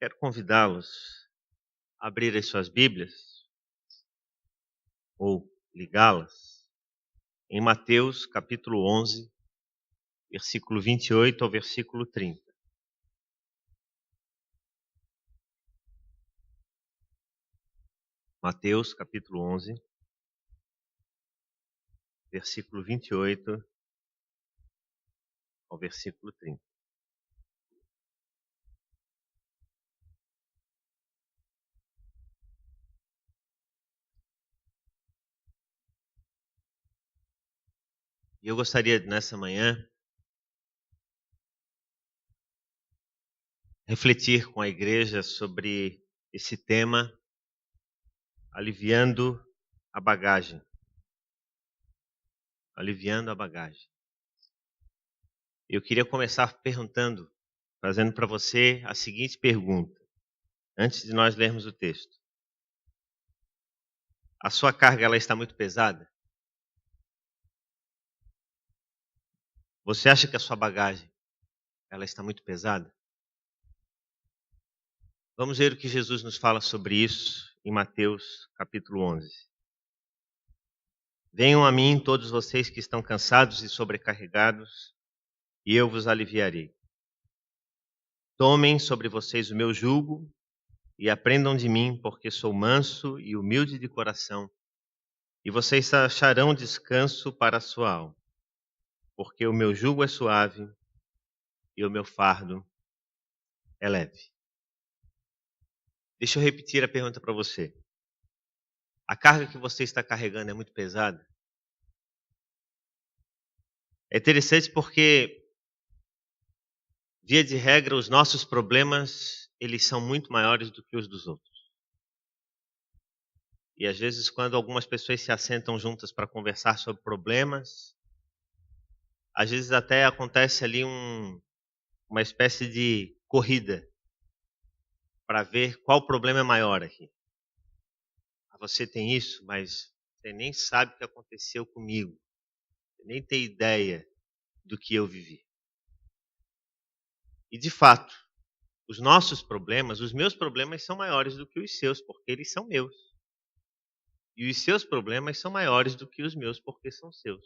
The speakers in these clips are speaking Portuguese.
Quero convidá-los a abrir as suas Bíblias ou ligá-las em Mateus capítulo 11, versículo 28 ao versículo 30. Mateus capítulo 11, versículo 28 ao versículo 30. E eu gostaria nessa manhã refletir com a igreja sobre esse tema, aliviando a bagagem. Aliviando a bagagem. Eu queria começar perguntando, fazendo para você a seguinte pergunta, antes de nós lermos o texto. A sua carga ela está muito pesada? Você acha que a sua bagagem ela está muito pesada? Vamos ver o que Jesus nos fala sobre isso em Mateus capítulo 11. Venham a mim todos vocês que estão cansados e sobrecarregados, e eu vos aliviarei. Tomem sobre vocês o meu jugo e aprendam de mim, porque sou manso e humilde de coração, e vocês acharão descanso para a sua alma, porque o meu jugo é suave e o meu fardo é leve. Deixa eu repetir a pergunta para você. A carga que você está carregando é muito pesada? É interessante porque, via de regra, os nossos problemas, eles são muito maiores do que os dos outros. E às vezes, quando algumas pessoas se assentam juntas para conversar sobre problemas, às vezes até acontece ali uma espécie de corrida para ver qual problema é maior aqui. Você tem isso, mas você nem sabe o que aconteceu comigo. Você nem tem ideia do que eu vivi. E de fato, os nossos problemas, os meus problemas são maiores do que os seus, porque eles são meus. E os seus problemas são maiores do que os meus, porque são seus.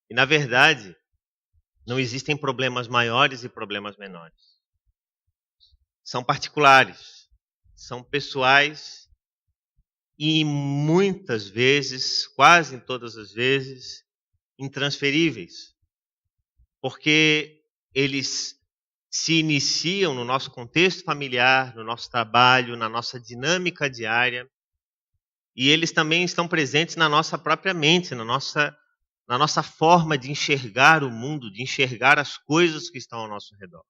E na verdade, não existem problemas maiores e problemas menores. São particulares, são pessoais e muitas vezes, quase todas as vezes, intransferíveis. Porque eles se iniciam no nosso contexto familiar, no nosso trabalho, na nossa dinâmica diária, e eles também estão presentes na nossa própria mente, na nossa forma de enxergar o mundo, de enxergar as coisas que estão ao nosso redor.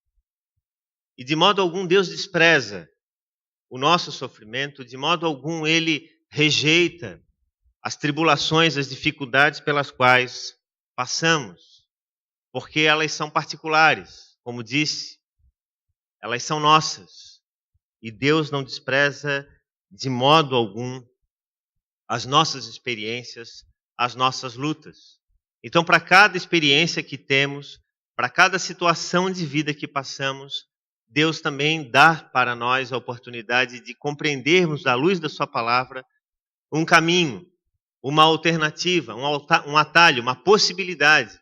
E de modo algum Deus despreza o nosso sofrimento, de modo algum Ele rejeita as tribulações, as dificuldades pelas quais passamos, porque elas são particulares, como disse, elas são nossas. E Deus não despreza de modo algum as nossas experiências, as nossas lutas. Então, para cada experiência que temos, para cada situação de vida que passamos, Deus também dá para nós a oportunidade de compreendermos, à luz da sua palavra, um caminho, uma alternativa, um atalho, uma possibilidade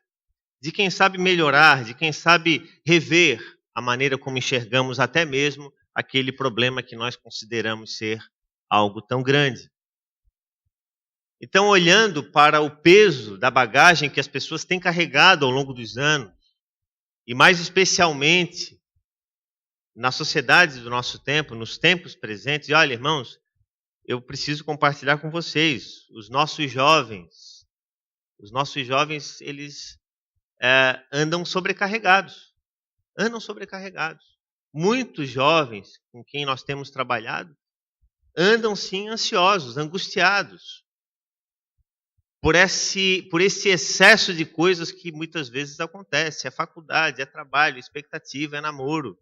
de quem sabe melhorar, de quem sabe rever a maneira como enxergamos até mesmo aquele problema que nós consideramos ser algo tão grande. Então, olhando para o peso da bagagem que as pessoas têm carregado ao longo dos anos, e mais especialmente na sociedade do nosso tempo, nos tempos presentes, e olha, irmãos, eu preciso compartilhar com vocês, os nossos jovens, eles andam sobrecarregados. Muitos jovens com quem nós temos trabalhado andam sim ansiosos, angustiados por esse excesso de coisas que muitas vezes acontece. É faculdade, é trabalho, é expectativa, é namoro.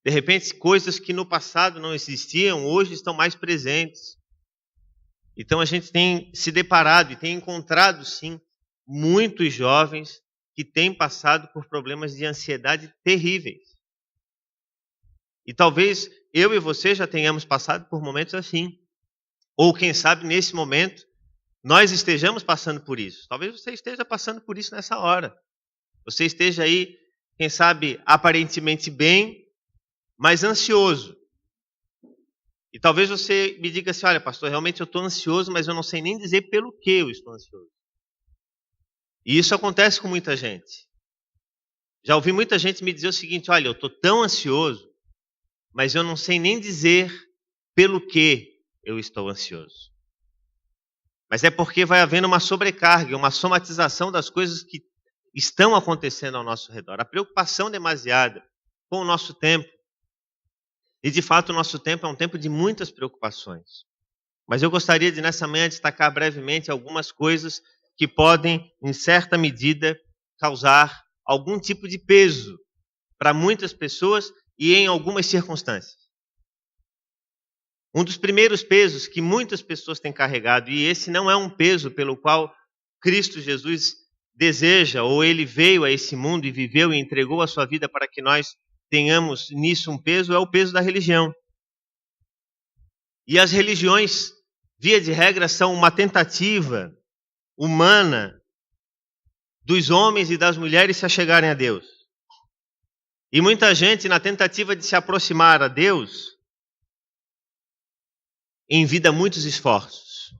De repente, coisas que no passado não existiam, hoje estão mais presentes. Então a gente tem se deparado e tem encontrado sim muitos jovens que têm passado por problemas de ansiedade terríveis. E talvez eu e você já tenhamos passado por momentos assim. Ou quem sabe nesse momento nós estejamos passando por isso. Talvez você esteja passando por isso nessa hora. Você esteja aí, quem sabe, aparentemente bem, mas ansioso. E talvez você me diga assim, olha, pastor, realmente eu estou ansioso, mas eu não sei nem dizer pelo que eu estou ansioso. E isso acontece com muita gente. Já ouvi muita gente me dizer o seguinte, olha, eu estou tão ansioso, mas eu não sei nem dizer pelo que eu estou ansioso. Mas é porque vai havendo uma sobrecarga, uma somatização das coisas que estão acontecendo ao nosso redor. A preocupação demasiada com o nosso tempo. E de fato o nosso tempo é um tempo de muitas preocupações. Mas eu gostaria de nessa manhã destacar brevemente algumas coisas que podem, em certa medida, causar algum tipo de peso para muitas pessoas e em algumas circunstâncias. Um dos primeiros pesos que muitas pessoas têm carregado, e esse não é um peso pelo qual Cristo Jesus deseja, ou ele veio a esse mundo e viveu e entregou a sua vida para que nós tenhamos nisso um peso, é o peso da religião. E as religiões, via de regra, são uma tentativa humana dos homens e das mulheres se achegarem a Deus. E muita gente, na tentativa de se aproximar a Deus, envida muitos esforços,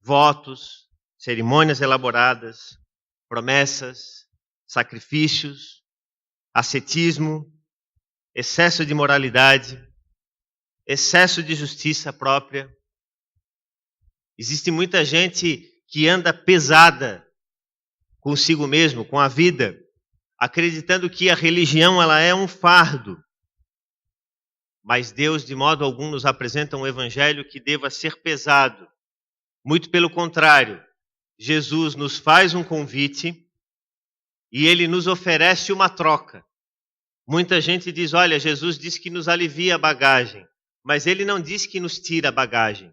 votos, cerimônias elaboradas, promessas, sacrifícios, ascetismo, excesso de moralidade, excesso de justiça própria. Existe muita gente que anda pesada consigo mesmo, com a vida, acreditando que a religião ela é um fardo. Mas Deus, de modo algum, nos apresenta um evangelho que deva ser pesado. Muito pelo contrário, Jesus nos faz um convite e ele nos oferece uma troca. Muita gente diz, olha, Jesus disse que nos alivia a bagagem, mas ele não disse que nos tira a bagagem.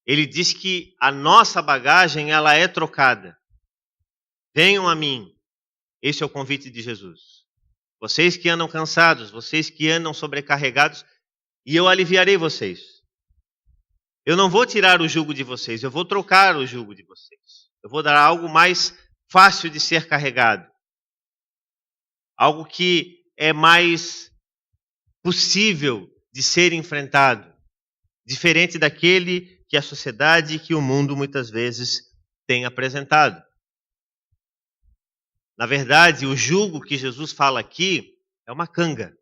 Ele diz que a nossa bagagem ela é trocada. Venham a mim. Esse é o convite de Jesus. Vocês que andam cansados, vocês que andam sobrecarregados, e eu aliviarei vocês. Eu não vou tirar o jugo de vocês, eu vou trocar o jugo de vocês. Eu vou dar algo mais fácil de ser carregado. Algo que é mais possível de ser enfrentado. Diferente daquele que a sociedade e que o mundo muitas vezes tem apresentado. Na verdade, o jugo que Jesus fala aqui é uma canga.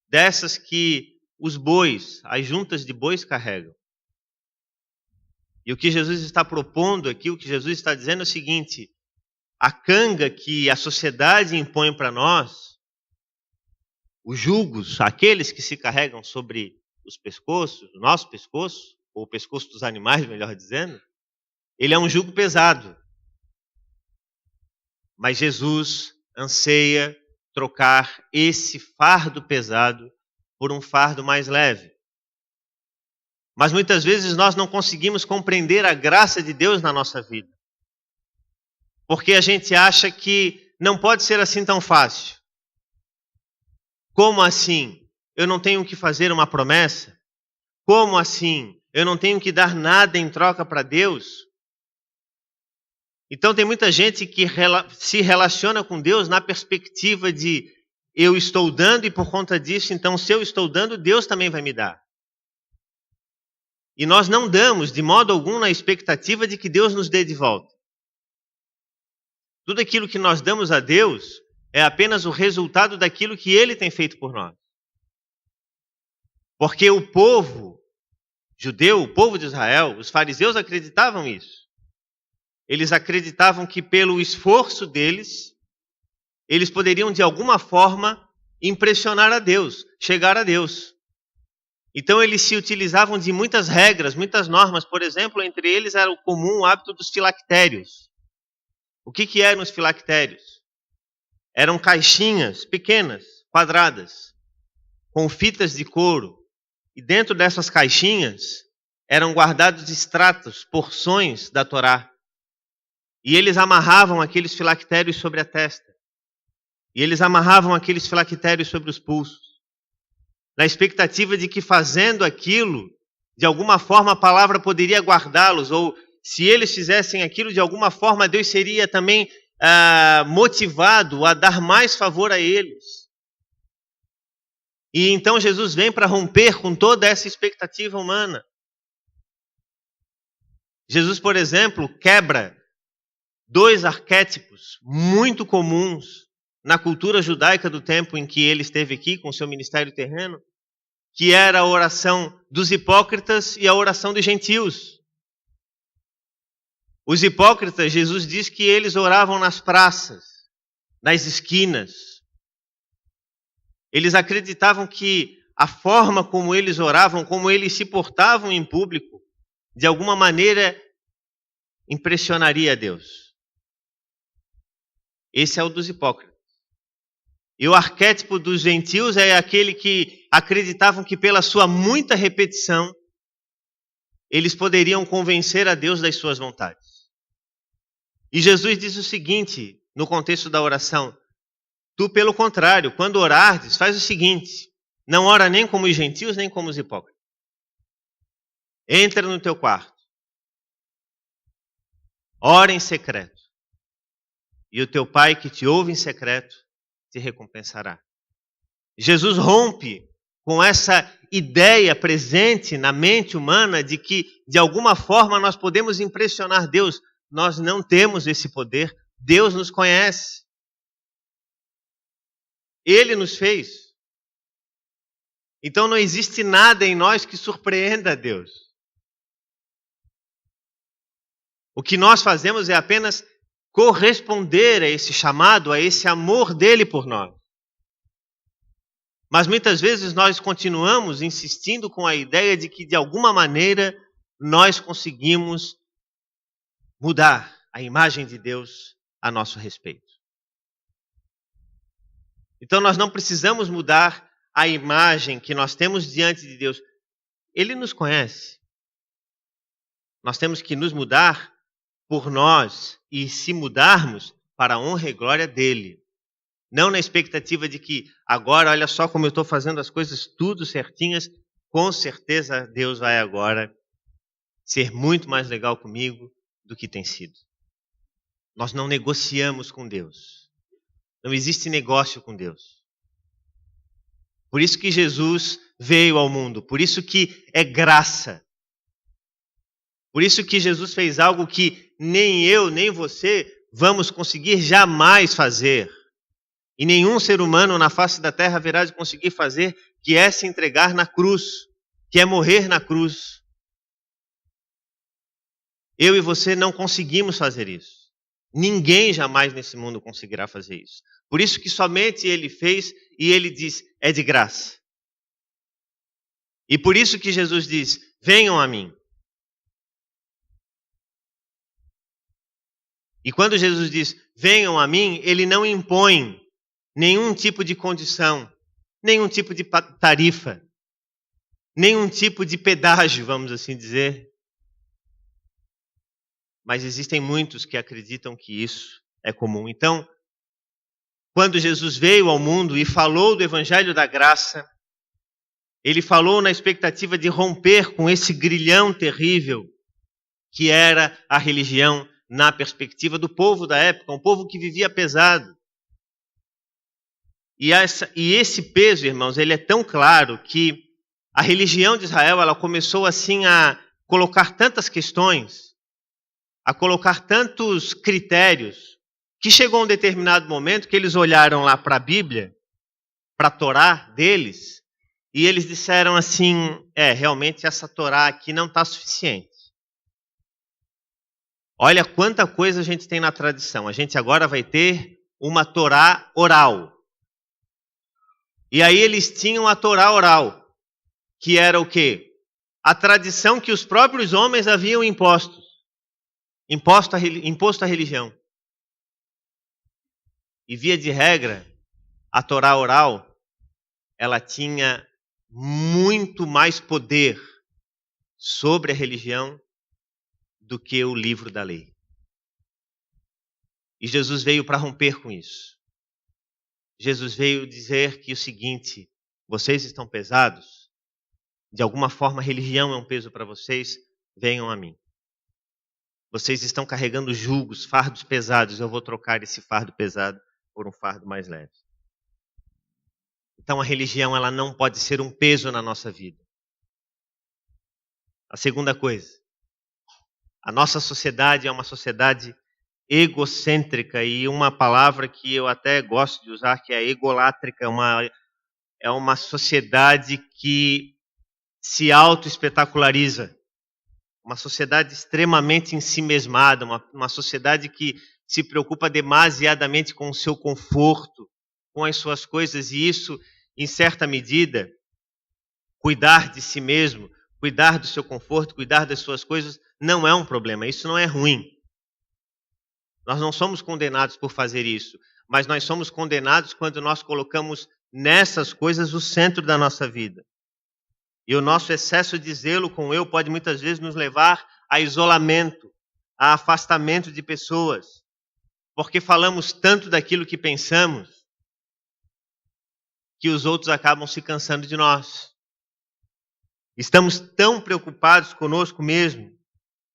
Dessas que os bois, as juntas de bois carregam. E o que Jesus está propondo aqui, o que Jesus está dizendo é o seguinte, a canga que a sociedade impõe para nós, os jugos, aqueles que se carregam sobre os pescoços, o nosso pescoço, ou o pescoço dos animais, melhor dizendo, ele é um jugo pesado. Mas Jesus anseia trocar esse fardo pesado por um fardo mais leve. Mas muitas vezes nós não conseguimos compreender a graça de Deus na nossa vida. Porque a gente acha que não pode ser assim tão fácil. Como assim? Eu não tenho que fazer uma promessa? Como assim? Eu não tenho que dar nada em troca para Deus? Então tem muita gente que se relaciona com Deus na perspectiva de eu estou dando e por conta disso, então se eu estou dando, Deus também vai me dar. E nós não damos de modo algum na expectativa de que Deus nos dê de volta. Tudo aquilo que nós damos a Deus é apenas o resultado daquilo que Ele tem feito por nós. Porque o povo judeu, o povo de Israel, os fariseus acreditavam nisso. Eles acreditavam que pelo esforço deles, eles poderiam de alguma forma impressionar a Deus, chegar a Deus. Então eles se utilizavam de muitas regras, muitas normas. Por exemplo, entre eles era o comum o hábito dos filactérios. O que eram os filactérios? Eram caixinhas pequenas, quadradas, com fitas de couro. E dentro dessas caixinhas eram guardados extratos, porções da Torá. E eles amarravam aqueles filactérios sobre a testa. E eles amarravam aqueles filactérios sobre os pulsos, na expectativa de que fazendo aquilo, de alguma forma a palavra poderia guardá-los, ou se eles fizessem aquilo, de alguma forma Deus seria também motivado a dar mais favor a eles. E então Jesus vem para romper com toda essa expectativa humana. Jesus, por exemplo, quebra 2 arquétipos muito comuns na cultura judaica do tempo em que ele esteve aqui com seu ministério terreno, que era a oração dos hipócritas e a oração dos gentios. Os hipócritas, Jesus diz que eles oravam nas praças, nas esquinas. Eles acreditavam que a forma como eles oravam, como eles se portavam em público, de alguma maneira impressionaria a Deus. Esse é o dos hipócritas. E o arquétipo dos gentios é aquele que acreditavam que pela sua muita repetição, eles poderiam convencer a Deus das suas vontades. E Jesus diz o seguinte, no contexto da oração: tu, pelo contrário, quando orardes, faz o seguinte: não ora nem como os gentios, nem como os hipócritas. Entra no teu quarto, ora em secreto, e o teu Pai que te ouve em secreto te recompensará. Jesus rompe com essa ideia presente na mente humana de que, de alguma forma, nós podemos impressionar Deus. Nós não temos esse poder. Deus nos conhece. Ele nos fez. Então não existe nada em nós que surpreenda a Deus. O que nós fazemos é apenas corresponder a esse chamado, a esse amor dele por nós. Mas muitas vezes nós continuamos insistindo com a ideia de que, de alguma maneira, nós conseguimos mudar a imagem de Deus a nosso respeito. Então nós não precisamos mudar a imagem que nós temos diante de Deus. Ele nos conhece. Nós temos que nos mudar por nós e, se mudarmos, para a honra e glória dele. Não na expectativa de que agora, olha só como eu estou fazendo as coisas tudo certinhas, com certeza Deus vai agora ser muito mais legal comigo do que tem sido. Nós não negociamos com Deus. Não existe negócio com Deus. Por isso que Jesus veio ao mundo. Por isso que é graça. Por isso que Jesus fez algo que nem eu, nem você vamos conseguir jamais fazer. E nenhum ser humano na face da terra haverá de conseguir fazer, que é se entregar na cruz, que é morrer na cruz. Eu e você não conseguimos fazer isso. Ninguém jamais nesse mundo conseguirá fazer isso. Por isso que somente ele fez e ele diz, é de graça. E por isso que Jesus diz, venham a mim. E quando Jesus diz, venham a mim, ele não impõe nenhum tipo de condição, nenhum tipo de tarifa, nenhum tipo de pedágio, vamos assim dizer. Mas existem muitos que acreditam que isso é comum. Então, quando Jesus veio ao mundo e falou do Evangelho da Graça, ele falou na expectativa de romper com esse grilhão terrível que era a religião na perspectiva do povo da época, um povo que vivia pesado. E esse peso, irmãos, ele é tão claro que a religião de Israel ela começou assim a colocar tantas questões, a colocar tantos critérios, que chegou um determinado momento que eles olharam lá para a Bíblia, para a Torá deles, e eles disseram assim, realmente essa Torá aqui não está suficiente. Olha quanta coisa a gente tem na tradição. A gente agora vai ter uma Torá oral. E aí eles tinham a Torá oral, que era o quê? A tradição que os próprios homens haviam imposto à religião. E via de regra, a Torá oral, ela tinha muito mais poder sobre a religião do que o livro da lei. E Jesus veio para romper com isso. Jesus veio dizer que o seguinte: vocês estão pesados? De alguma forma a religião é um peso para vocês? Venham a mim. Vocês estão carregando julgos, fardos pesados, eu vou trocar esse fardo pesado por um fardo mais leve. Então a religião ela não pode ser um peso na nossa vida. A segunda coisa, a nossa sociedade é uma sociedade egocêntrica e uma palavra que eu até gosto de usar, que é egolátrica, é uma sociedade que se auto-espetaculariza, uma sociedade extremamente ensimesmada, uma sociedade que se preocupa demasiadamente com o seu conforto, com as suas coisas, e isso, em certa medida, cuidar de si mesmo, cuidar do seu conforto, cuidar das suas coisas, não é um problema, isso não é ruim. Nós não somos condenados por fazer isso, mas nós somos condenados quando nós colocamos nessas coisas o centro da nossa vida. E o nosso excesso de zelo com o eu pode muitas vezes nos levar a isolamento, a afastamento de pessoas, porque falamos tanto daquilo que pensamos, que os outros acabam se cansando de nós. Estamos tão preocupados conosco mesmo,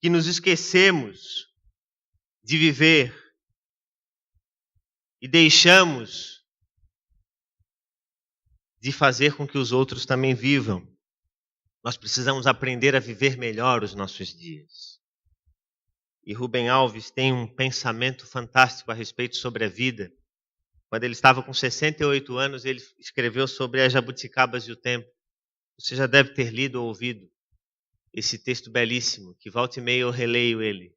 que nos esquecemos de viver e deixamos de fazer com que os outros também vivam. Nós precisamos aprender a viver melhor os nossos dias. E Rubem Alves tem um pensamento fantástico a respeito sobre a vida. Quando ele estava com 68 anos, ele escreveu sobre as jabuticabas e o tempo. Você já deve ter lido ou ouvido esse texto belíssimo, que volta e meia eu releio ele.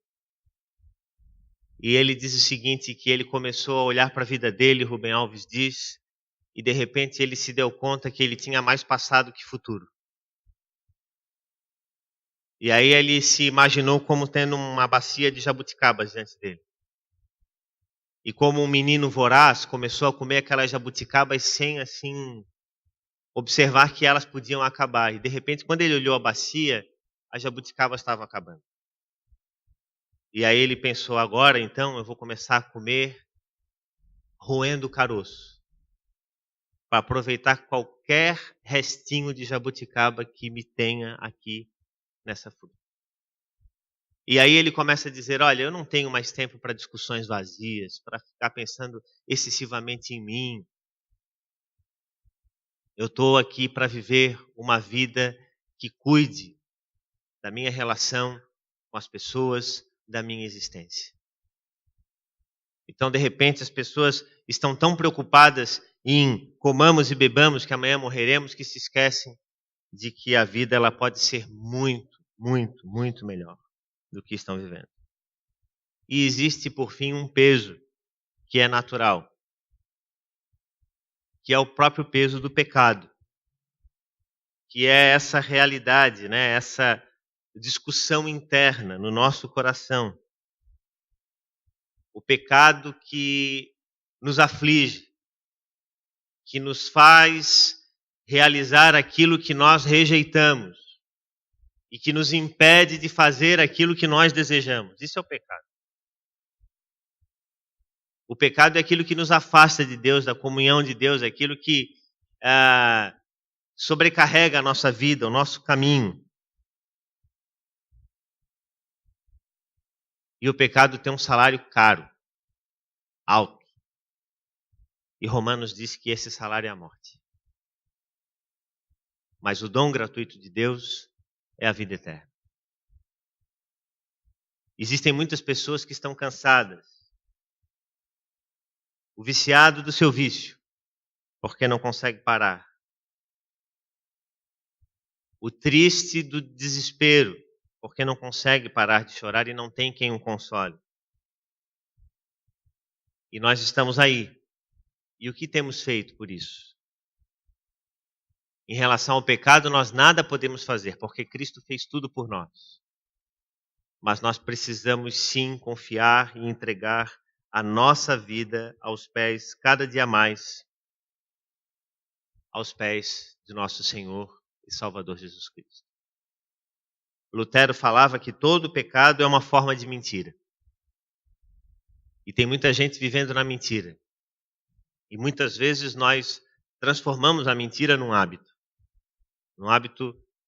E ele diz o seguinte, que ele começou a olhar para a vida dele, Rubem Alves diz, e de repente ele se deu conta que ele tinha mais passado que futuro. E aí ele se imaginou como tendo uma bacia de jabuticabas diante dele. E como um menino voraz, começou a comer aquelas jabuticabas sem, assim, observar que elas podiam acabar. E de repente, quando ele olhou a bacia, as jabuticabas estavam acabando. E aí ele pensou, agora então eu vou começar a comer roendo o caroço, para aproveitar qualquer restinho de jabuticaba que me tenha aqui nessa fruta. E aí ele começa a dizer, olha, eu não tenho mais tempo para discussões vazias, para ficar pensando excessivamente em mim. Eu estou aqui para viver uma vida que cuide da minha relação com as pessoas, da minha existência. Então, de repente, as pessoas estão tão preocupadas em comamos e bebamos que amanhã morreremos, que se esquecem de que a vida ela pode ser muito, muito, muito melhor do que estão vivendo. E existe, por fim, um peso que é natural, que é o próprio peso do pecado, que é essa realidade, né? Essa discussão interna no nosso coração. O pecado que nos aflige, que nos faz realizar aquilo que nós rejeitamos e que nos impede de fazer aquilo que nós desejamos. Isso é o pecado. O pecado é aquilo que nos afasta de Deus, da comunhão de Deus, é aquilo que sobrecarrega a nossa vida, o nosso caminho. E o pecado tem um salário caro, alto. E Romanos diz que esse salário é a morte. Mas o dom gratuito de Deus é a vida eterna. Existem muitas pessoas que estão cansadas. O viciado do seu vício, porque não consegue parar. O triste do desespero, porque não consegue parar de chorar e não tem quem o console. E nós estamos aí. E o que temos feito por isso? Em relação ao pecado, nós nada podemos fazer, porque Cristo fez tudo por nós. Mas nós precisamos sim confiar e entregar a nossa vida aos pés, cada dia mais, aos pés de nosso Senhor e Salvador Jesus Cristo. Lutero falava que todo pecado é uma forma de mentira. E tem muita gente vivendo na mentira. E muitas vezes nós transformamos a mentira num hábito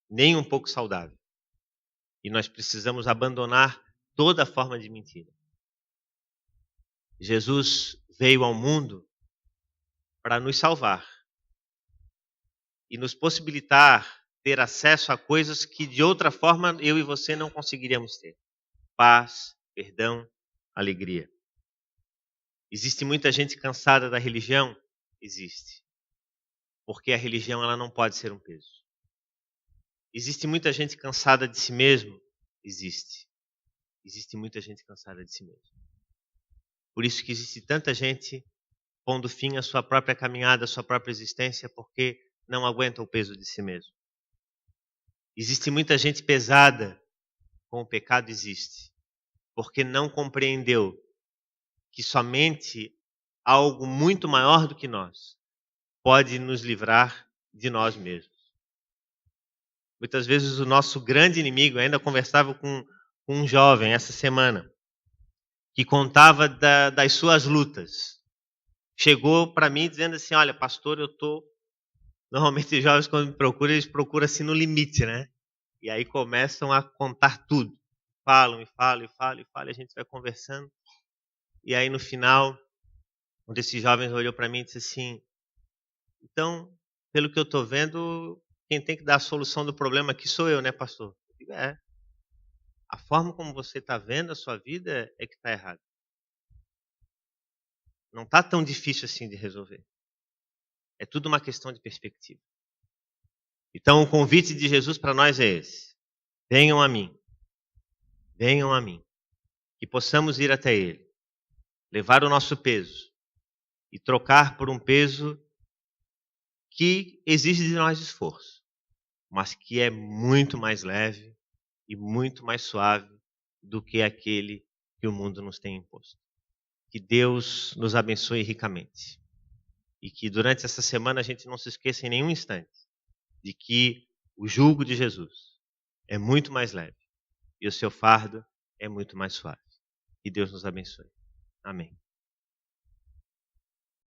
nem um pouco saudável. E nós precisamos abandonar toda forma de mentira. Jesus veio ao mundo para nos salvar e nos possibilitar ter acesso a coisas que de outra forma eu e você não conseguiríamos ter. Paz, perdão, alegria. Existe muita gente cansada da religião? Existe. Porque a religião ela não pode ser um peso. Existe muita gente cansada de si mesmo? Existe. Existe muita gente cansada de si mesmo. Por isso que existe tanta gente pondo fim à sua própria caminhada, à sua própria existência, porque não aguenta o peso de si mesmo. Existe muita gente pesada com o pecado, existe, porque não compreendeu que somente algo muito maior do que nós pode nos livrar de nós mesmos. Muitas vezes o nosso grande inimigo, ainda conversava com um jovem essa semana, que contava das suas lutas. Chegou para mim dizendo assim, olha, pastor, eu estou... Normalmente os jovens quando me procuram, eles procuram assim no limite, né? E aí começam a contar tudo. Falam, e a gente vai conversando. E aí no final, um desses jovens olhou para mim e disse assim, então, pelo que eu estou vendo, quem tem que dar a solução do problema aqui sou eu, né, pastor? Eu digo, a forma como você está vendo a sua vida é que está errada. Não está tão difícil assim de resolver. É tudo uma questão de perspectiva. Então o convite de Jesus para nós é esse. Venham a mim. Venham a mim. Que possamos ir até Ele. Levar o nosso peso. E trocar por um peso que exige de nós esforço. Mas que é muito mais leve e muito mais suave do que aquele que o mundo nos tem imposto. Que Deus nos abençoe ricamente. E que durante essa semana a gente não se esqueça em nenhum instante de que o jugo de Jesus é muito mais leve e o seu fardo é muito mais suave. Que Deus nos abençoe. Amém.